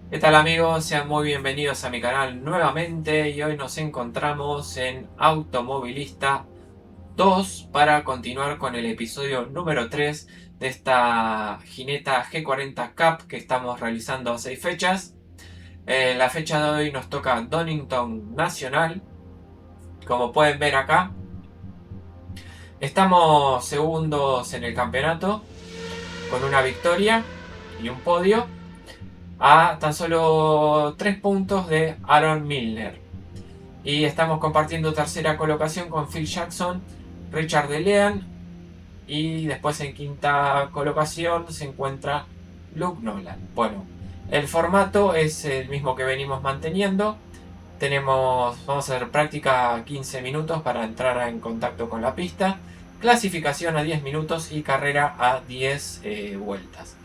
¿Qué tal amigos? Sean muy bienvenidos a mi canal nuevamente y hoy nos encontramos en Automovilista 2 para continuar con el episodio número 3 de esta Gineta G40 Cup que estamos realizando a 6 fechas. La fecha de hoy nos toca Donington Nacional, como pueden ver acá. Estamos segundos en el campeonato con una victoria y un podio a tan solo 3 puntos de Aaron Milner. Y estamos compartiendo tercera colocación con Phil Jackson, Richard DeLean. Y después en quinta colocación se encuentra Luke Nolan. Bueno, el formato es el mismo que venimos manteniendo. Vamos a hacer práctica 15 minutos para entrar en contacto con la pista. Clasificación a 10 minutos y carrera a 10 vueltas.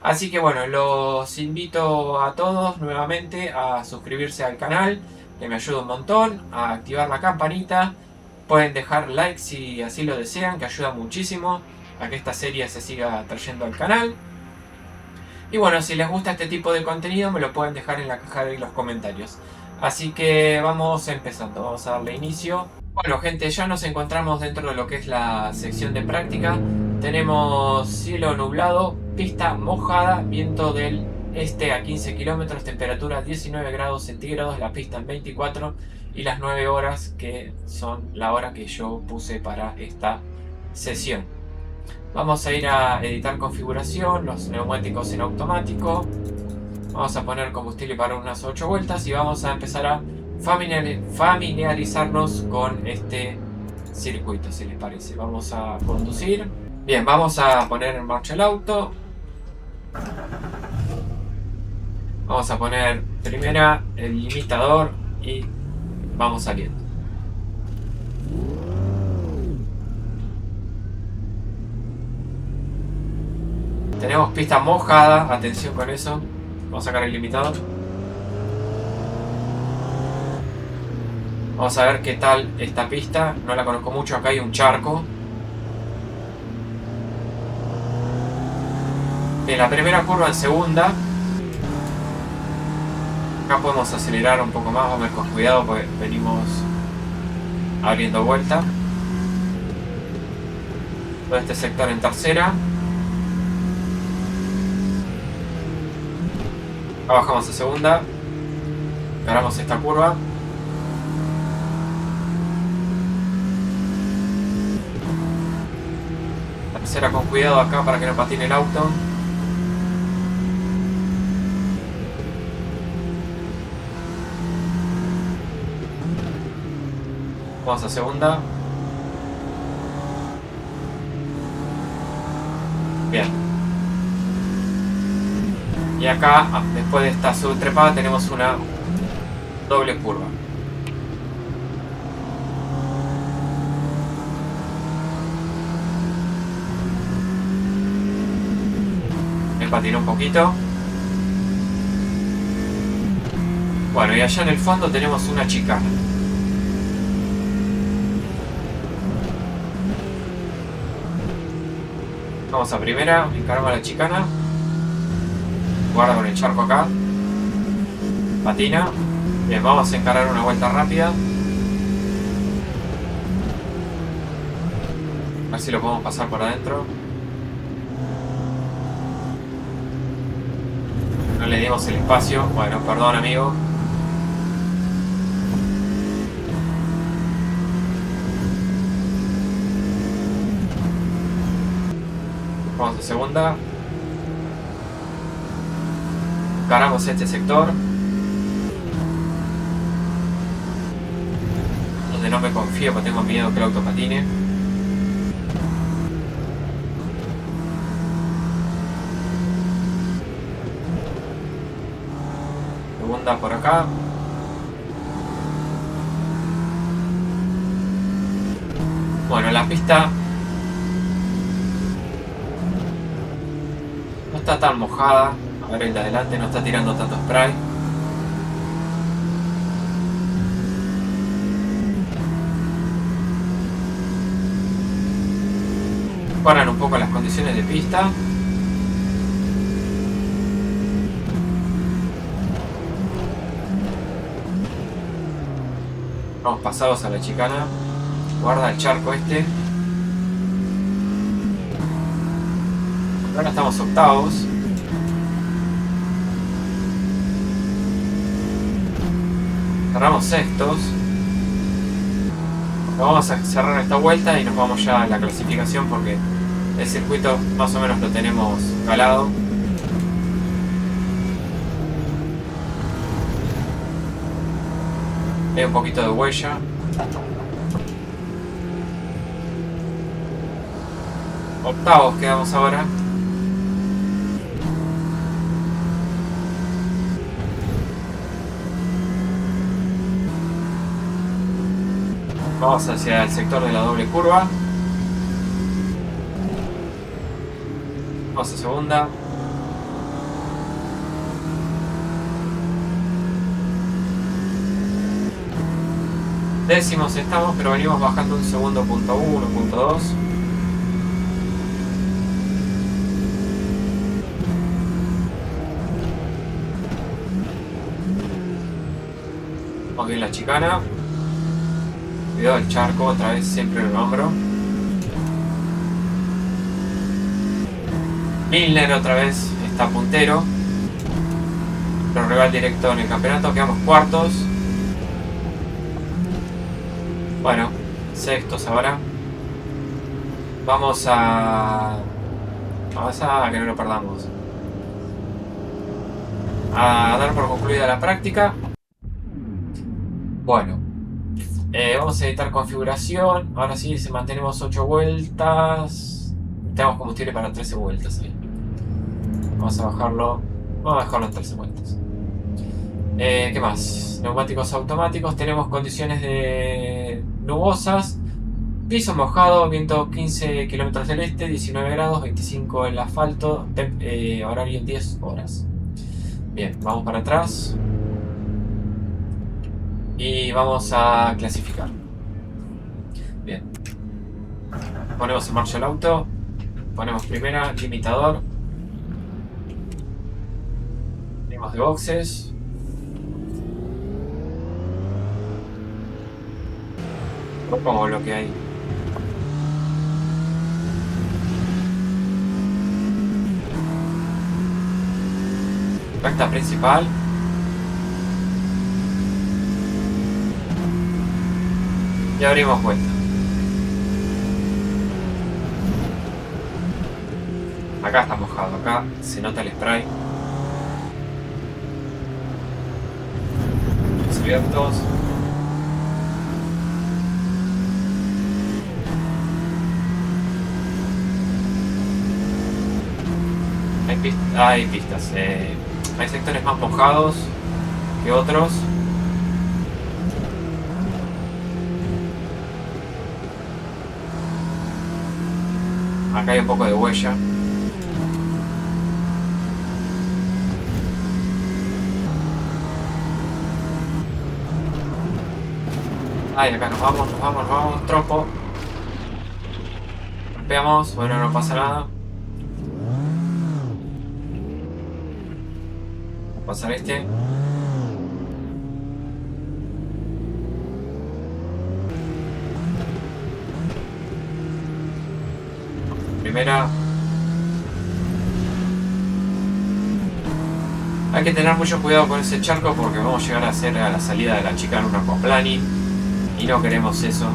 Así que bueno, los invito a todos nuevamente a suscribirse al canal, que me ayuda un montón, a activar la campanita. Pueden dejar like si así lo desean, que ayuda muchísimo a que esta serie se siga trayendo al canal. Y bueno, si les gusta este tipo de contenido me lo pueden dejar en la caja de los comentarios. Así que vamos empezando, vamos a darle inicio. Bueno gente, ya nos encontramos dentro de lo que es la sección de práctica. Tenemos cielo nublado, pista mojada, viento del este a 15 kilómetros, temperatura 19 grados centígrados, la pista en 24 y las 9 horas que son la hora que yo puse para esta sesión. Vamos a ir a editar configuración, los neumáticos en automático. Vamos a poner combustible para unas 8 vueltas y vamos a empezar a familiarizarnos con este circuito, si les parece. Vamos a conducir. Bien, vamos a poner en marcha el auto. Vamos a poner primera el limitador y vamos saliendo. Tenemos pista mojada, atención con eso. Vamos a sacar el limitador. Vamos a ver qué tal esta pista. No la conozco mucho, acá hay un charco. En la primera curva en segunda. Acá podemos acelerar un poco más, vamos a ver con cuidado porque venimos abriendo vuelta. Todo este sector en tercera. Acá bajamos a segunda. Paramos esta curva. Tercera con cuidado acá para que no patine el auto. Vamos a segunda. Bien. Y acá, después de esta subtrepada, tenemos una doble curva. Me patiné un poquito. Bueno, y allá en el fondo tenemos una chicana. Vamos a primera, encaramos la chicana. Guarda con el charco acá. Patina. Bien, vamos a encarar una vuelta rápida. A ver si lo podemos pasar por adentro. No le dimos el espacio. Bueno, perdón amigo. Vamos a segunda. Encaramos este sector. Donde no me confío porque tengo miedo que el auto patine. Segunda por acá. Bueno, la pista no está tan mojada. A ver, el de adelante no está tirando tanto spray. Mejoran un poco las condiciones de pista. Vamos pasados a la chicana. Guarda el charco este. Ahora estamos octavos. Cerramos sextos. Vamos a cerrar esta vuelta y nos vamos ya a la clasificación porque el circuito más o menos lo tenemos calado. Hay un poquito de huella. Octavos quedamos ahora. Vamos hacia el sector de la doble curva. Vamos a segunda. Décimos estamos, pero venimos bajando un segundo, punto 1, punto 2. Vamos bien la chicana. Cuidado el charco, otra vez siempre en el hombro. Milner otra vez está puntero. Pero rival directo en el campeonato. Quedamos cuartos. Bueno, sextos ahora. Vamos a que no lo perdamos. A dar por concluida la práctica. Bueno. Vamos a editar configuración. Ahora sí, si mantenemos 8 vueltas. Tenemos combustible para 13 vueltas ahí. Vamos a bajarlo. Vamos a dejarlo en 13 vueltas. ¿Qué más? Neumáticos automáticos. Tenemos condiciones de nubosas. Piso mojado, viento 15 km del este, 19 grados, 25 el asfalto, horario 10 horas. Bien, vamos para atrás. Y vamos a clasificar. Bien. Ponemos en marcha el auto. Ponemos primera, limitador. Venimos de boxes. Pongo lo que hay. Recta principal. Y abrimos vuelta. Acá está mojado, acá se nota el spray. Los abiertos. Hay pistas. Hay sectores más mojados que otros. Acá hay un poco de huella. Ay, acá nos vamos, trompo. Golpeamos, bueno, no pasa nada. Va a pasar este. Primera. Hay que tener mucho cuidado con ese charco porque vamos a llegar a hacer a la salida de la chicana un aquaplaning y no queremos eso.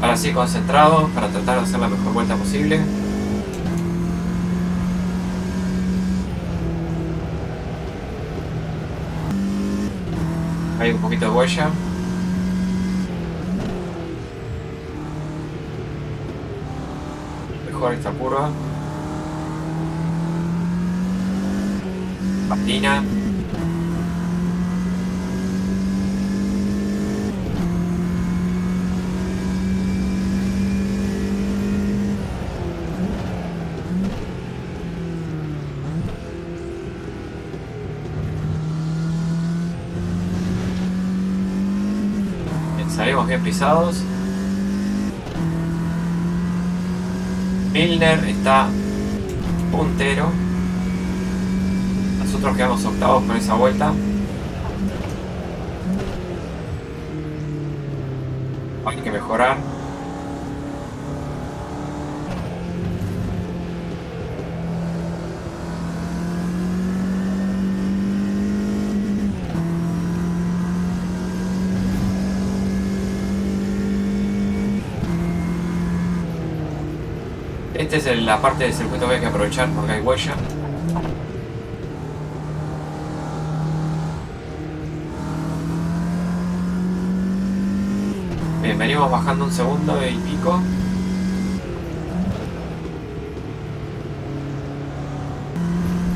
Ahora sí, concentrado para tratar de hacer la mejor vuelta posible. Hay un poquito de huella. Mejor esta curva. Patina. Salimos bien pisados. Milner está puntero. Nosotros quedamos octavos con esa vuelta. Hay que mejorar. Esta es la parte del circuito que hay que aprovechar porque hay huella. Bien, venimos bajando un segundo y pico.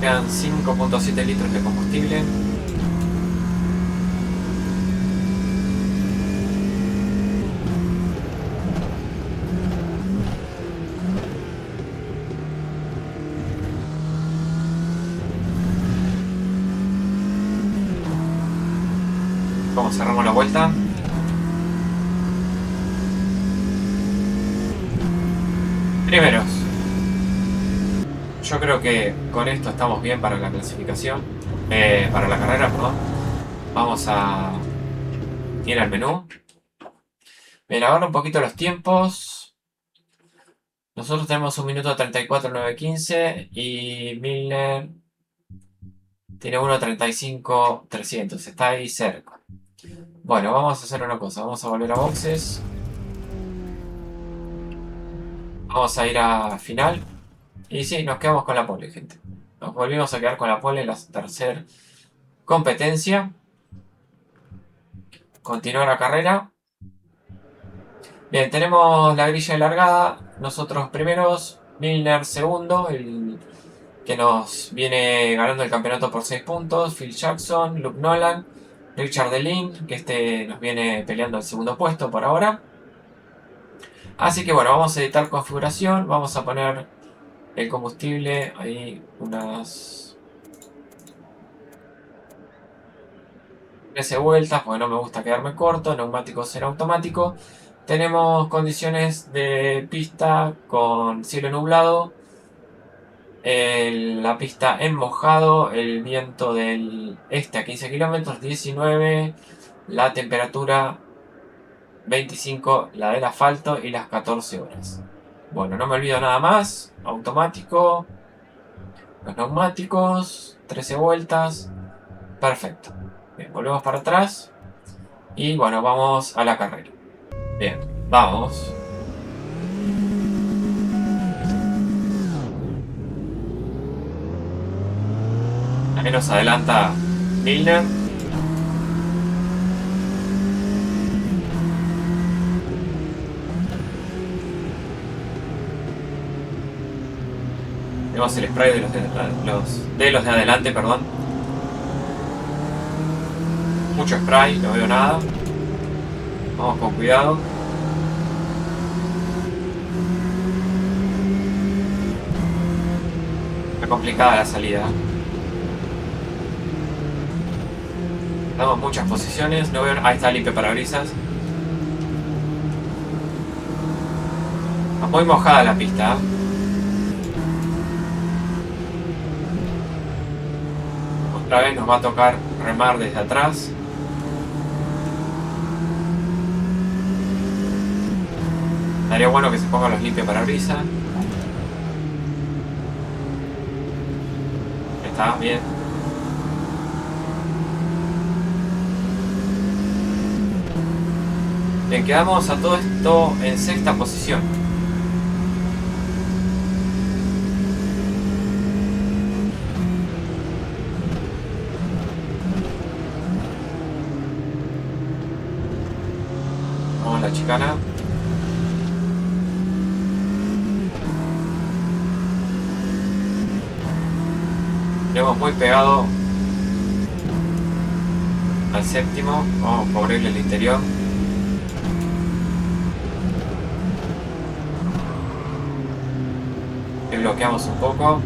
Quedan 5.7 litros de combustible. Como cerramos la vuelta. Primeros. Yo creo que con esto estamos bien para la clasificación. Para la carrera, perdón. Vamos a ir al menú. Bien, ahora un poquito los tiempos. Nosotros tenemos 1 minuto 34.915 y Milner tiene 1.35.300. Está ahí cerca. Bueno, vamos a hacer una cosa. Vamos a volver a boxes. Vamos a ir a final. Y sí, nos quedamos con la pole, gente. Nos volvimos a quedar con la pole en la tercera competencia. Continúa la carrera. Bien, tenemos la grilla de largada. Nosotros primeros. Milner segundo. El que nos viene ganando el campeonato por 6 puntos. Phil Jackson, Luke Nolan, Richard Delin, que nos viene peleando el segundo puesto por ahora. Así que bueno, vamos a editar configuración. Vamos a poner el combustible. Ahí unas 13 vueltas, porque no me gusta quedarme corto. Neumáticos en automático. Tenemos condiciones de pista con cielo nublado. La pista en mojado. El viento del este a 15 kilómetros, 19. La temperatura 25, la del asfalto y las 14 horas. Bueno, no me olvido nada más. Automático. Los neumáticos. 13 vueltas. Perfecto. Bien, volvemos para atrás. Y bueno, vamos a la carrera. Bien, vamos. Ahí nos adelanta Milner. Tenemos el spray de los de adelante, perdón. Mucho spray, no veo nada. Vamos con cuidado. Está complicada la salida. Damos muchas posiciones. No veo. Ahí está el limpio parabrisas. Está muy mojada la pista. Otra vez nos va a tocar remar desde atrás. Estaría bueno que se pongan los limpios parabrisas. Está bien. Bien, quedamos a todo esto en sexta posición. Vamos a la chicana. Tenemos muy pegado al séptimo. Vamos a cubrirle el interior. Y bloqueamos un poco.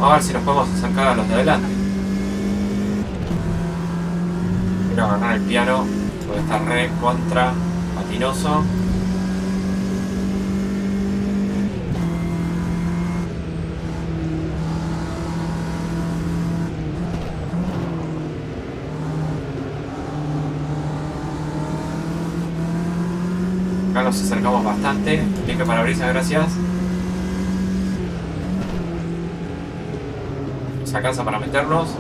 Vamos a ver si nos podemos acercar a los de adelante. Quiero agarrar el piano porque está re contra patinoso. Acá nos acercamos bastante. Limpio parabrisas, gracias. Nos alcanza para meternos.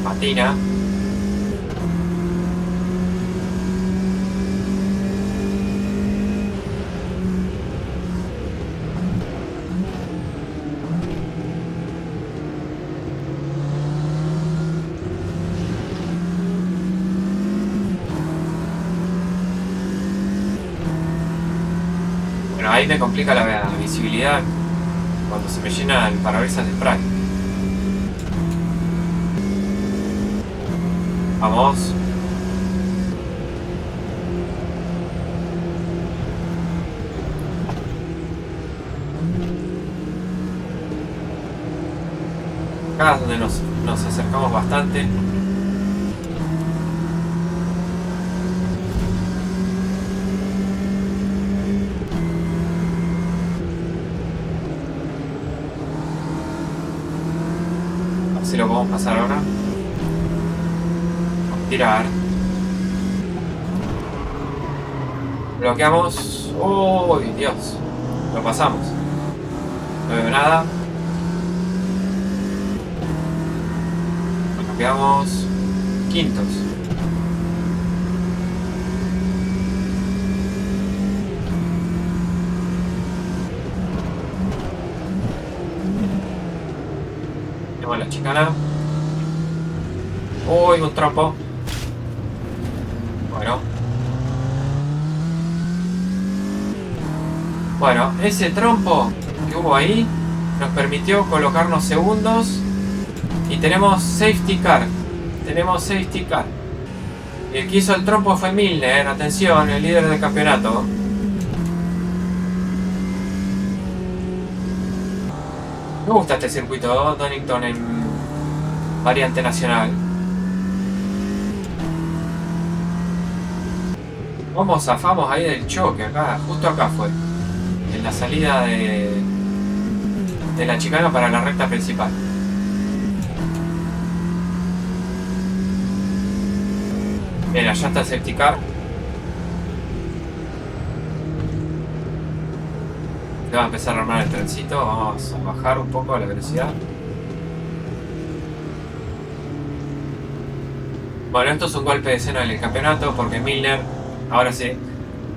Patina. Bueno, ahí me complica la visibilidad cuando se me llena el parabrisas de spray. Vamos. Acá es donde nos acercamos bastante. A ver si lo podemos pasar ahora. Tirar. Bloqueamos. ¡Uy, Dios! Lo pasamos. No veo nada. Nos quedamos quintos. Tenemos la chicana. ¡Uy, un trompo! Bueno, ese trompo que hubo ahí nos permitió colocarnos segundos y tenemos safety car. Tenemos safety car. Y el que hizo el trompo fue Milner, atención, el líder del campeonato. Me gusta este circuito, Donington en variante nacional. Vamos, zafamos ahí del choque, acá, justo acá fue. En la salida de la chicana para la recta principal. Bien, allá está el safety car. Se va a empezar a armar el trencito. Vamos a bajar un poco la velocidad. Bueno, esto es un golpe de escena en el campeonato porque Milner ahora se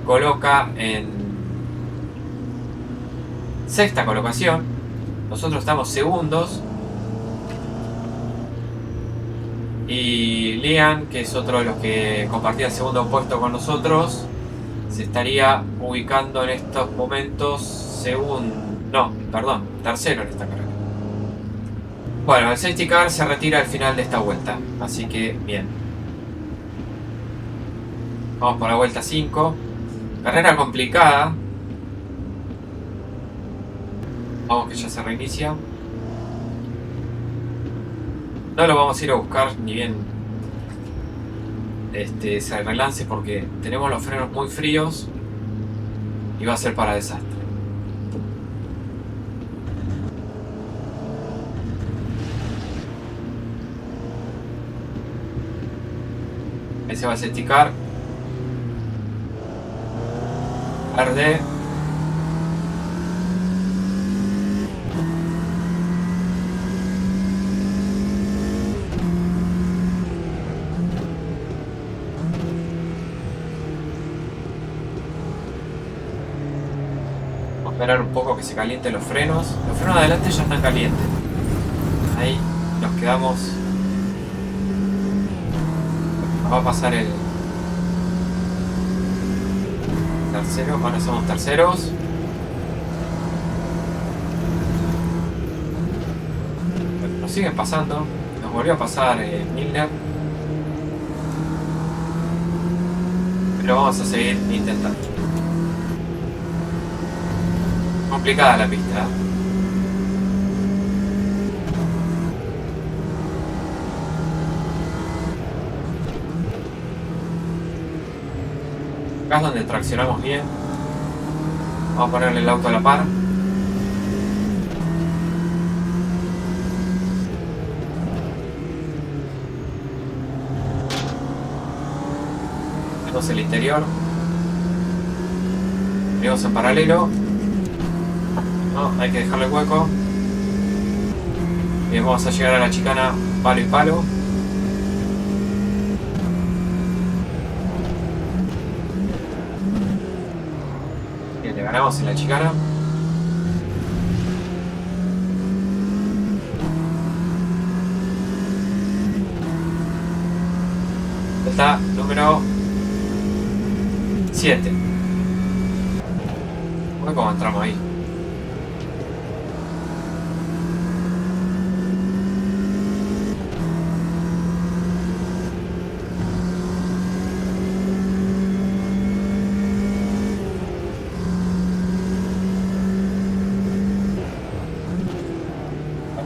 coloca en sexta colocación. Nosotros estamos segundos. Y Liam, que es otro de los que compartía el segundo puesto con nosotros, se estaría ubicando en estos momentos tercero en esta carrera. Bueno, el safety car se retira al final de esta vuelta, así que bien. Vamos por la vuelta 5. Carrera complicada. Vamos que ya se reinicia. No lo vamos a ir a buscar ni bien se relance porque tenemos los frenos muy fríos y va a ser para desastre. Ahí se va a safety car. Verde. Esperar un poco que se calienten los frenos. Los frenos de adelante ya están calientes. Ahí nos quedamos. Nos va a pasar el tercero. Ahora somos terceros. Nos siguen pasando. Nos volvió a pasar Milner. Pero vamos a seguir intentando. Complicada la pista, ¿eh? Acá es donde traccionamos bien. Vamos a ponerle el auto a la par. Tenemos el interior. Venimos en paralelo. No, hay que dejarle hueco. Bien, vamos a llegar a la chicana palo y palo. Bien, le ganamos en la chicana. Está número 7. ¿Cómo entramos ahí?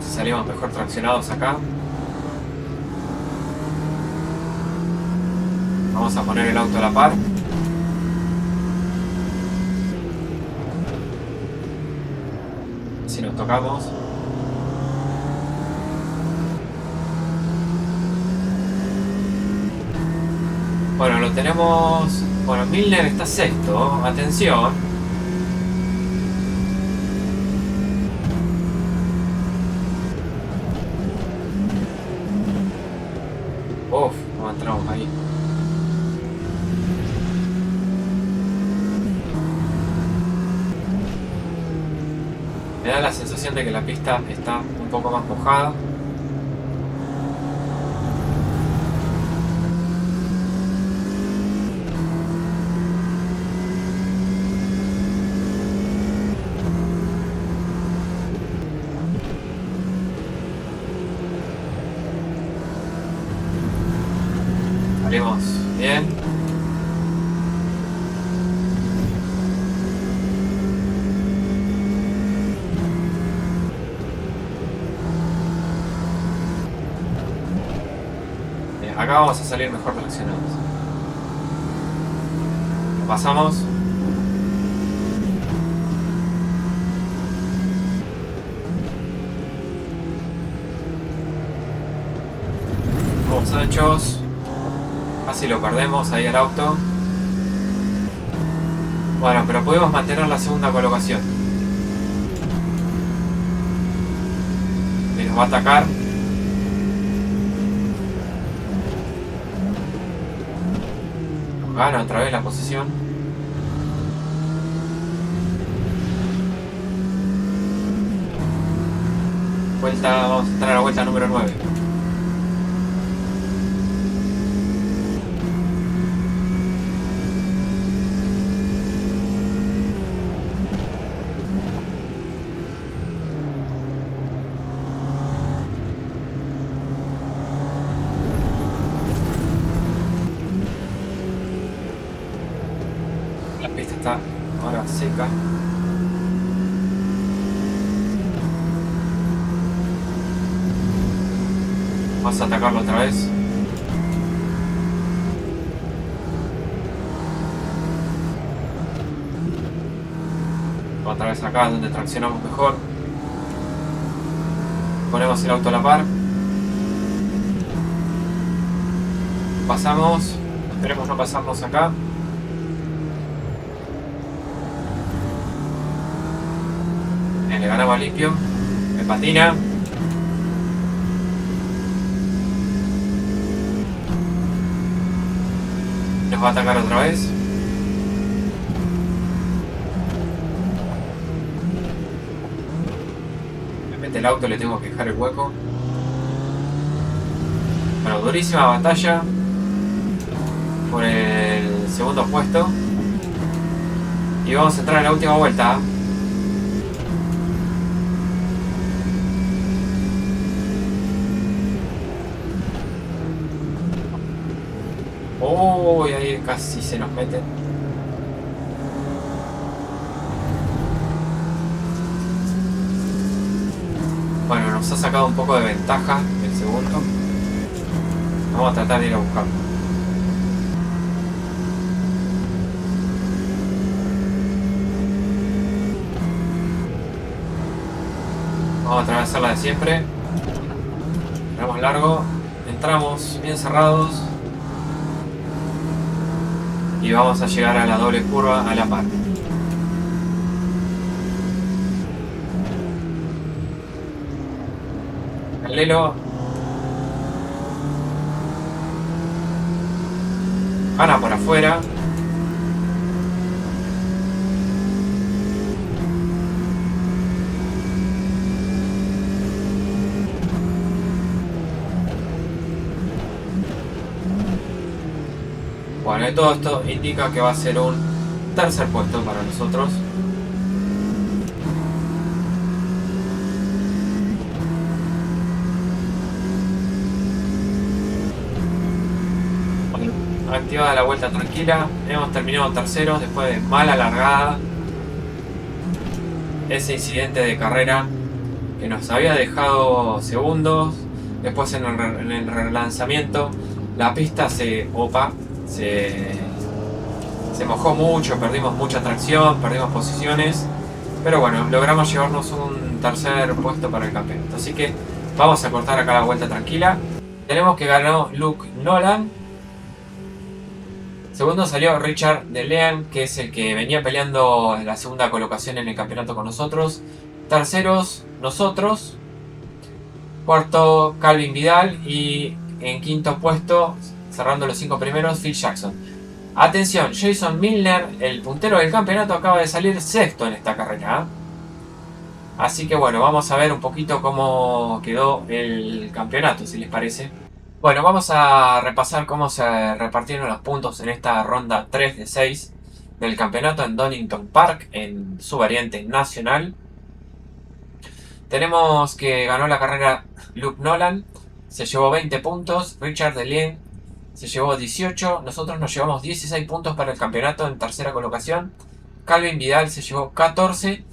Salimos mejor traccionados acá. Vamos a poner el auto a la par. Si nos tocamos. Bueno, lo tenemos. Bueno, Milner está sexto. Atención. Uf, no entramos ahí. Me da la sensación de que la pista está un poco más mojada. Salimos bien. Acá vamos a salir mejor traccionados. Lo pasamos. Vamos anchos. Casi lo perdemos ahí el auto. Bueno, pero podemos mantener la segunda colocación. Y nos va a atacar. Nos gana otra vez la posición. Vuelta, vamos a entrar a la vuelta número 9. La pista está ahora seca. Vamos a atacarlo otra vez. Otra vez acá donde traccionamos mejor. Ponemos el auto a la par. Pasamos. Esperemos no pasarnos acá. Le ganamos limpio. Me patina. Nos va a atacar otra vez. Me mete el auto, le tengo que dejar el hueco. Bueno, durísima batalla por el segundo puesto. Y vamos a entrar en la última vuelta. Uy, ahí casi se nos mete. Bueno, nos ha sacado un poco de ventaja el segundo. Vamos a tratar de ir a buscarlo. Vamos a atravesar la de siempre. Entramos largo. Entramos bien cerrados. Y vamos a llegar a la doble curva a la par. El Lelo gana por afuera. Bueno, y todo esto indica que va a ser un tercer puesto para nosotros. Bueno, activada la vuelta tranquila. Hemos terminado terceros después de mala largada. Ese incidente de carrera que nos había dejado segundos. Después en el relanzamiento la pista se mojó mucho, perdimos mucha tracción, perdimos posiciones, pero bueno, logramos llevarnos un tercer puesto para el campeonato. Así que vamos a cortar acá la vuelta tranquila. Tenemos que ganó Luke Nolan. Segundo salió Richard DeLean, que es el que venía peleando la segunda colocación en el campeonato con nosotros. Terceros, nosotros. Cuarto, Calvin Vidal. Y en quinto puesto, cerrando los 5 primeros, Phil Jackson. Atención, Jason Milner, el puntero del campeonato, acaba de salir sexto en esta carrera. Así que bueno, vamos a ver un poquito cómo quedó el campeonato, si les parece. Bueno, vamos a repasar cómo se repartieron los puntos en esta ronda 3 de 6 del campeonato en Donington Park, en su variante nacional. Tenemos que ganó la carrera Luke Nolan, se llevó 20 puntos. Richard DeLean se llevó 18. Nosotros nos llevamos 16 puntos para el campeonato en tercera colocación. Calvin Vidal se llevó 14.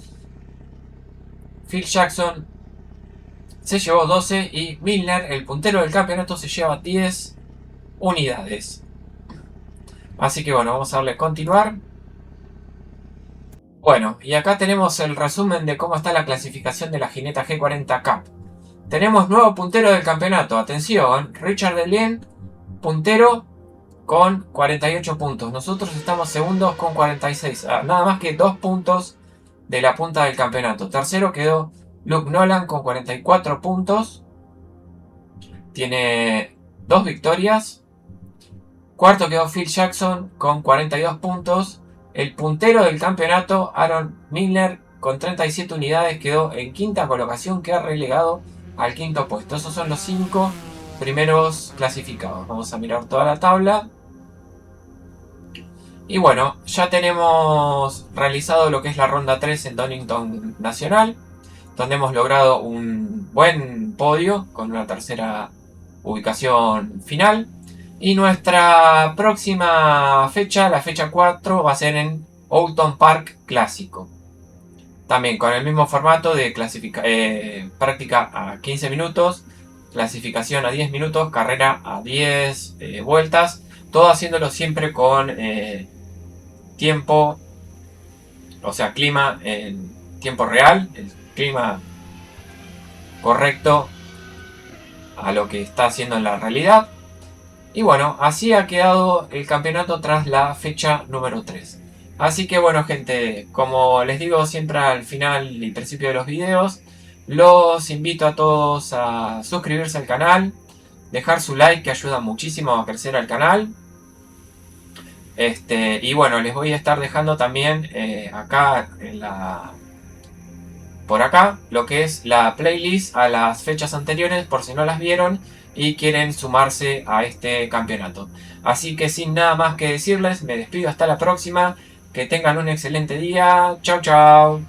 Phil Jackson se llevó 12. Y Milner, el puntero del campeonato, se lleva 10 unidades. Así que bueno, vamos a darle a continuar. Bueno, y acá tenemos el resumen de cómo está la clasificación de la Gineta G40 Cup. Tenemos nuevo puntero del campeonato. Atención, Richard DeLean, puntero con 48 puntos. Nosotros estamos segundos con 46. Nada más que 2 puntos de la punta del campeonato. Tercero quedó Luke Nolan con 44 puntos. Tiene 2 victorias. Cuarto quedó Phil Jackson con 42 puntos. El puntero del campeonato, Aaron Milner, con 37 unidades, quedó en quinta colocación, que ha relegado al quinto puesto. Esos son los 5 primeros clasificados. Vamos a mirar toda la tabla. Y bueno, ya tenemos realizado lo que es la ronda 3 en Donington Nacional, donde hemos logrado un buen podio con una tercera ubicación final. Y nuestra próxima fecha, la fecha 4, va a ser en Oulton Park Clásico. También con el mismo formato de práctica a 15 minutos, clasificación a 10 minutos, carrera a 10 vueltas. Todo haciéndolo siempre con tiempo, o sea, clima en tiempo real, el clima correcto a lo que está haciendo en la realidad. Y bueno, así ha quedado el campeonato tras la fecha número 3. Así que bueno, gente, como les digo siempre al final y principio de los videos, los invito a todos a suscribirse al canal, dejar su like que ayuda muchísimo a crecer al canal. Y bueno, les voy a estar dejando también acá por acá lo que es la playlist a las fechas anteriores, por si no las vieron y quieren sumarse a este campeonato. Así que sin nada más que decirles, me despido hasta la próxima. Que tengan un excelente día. Chau, chau.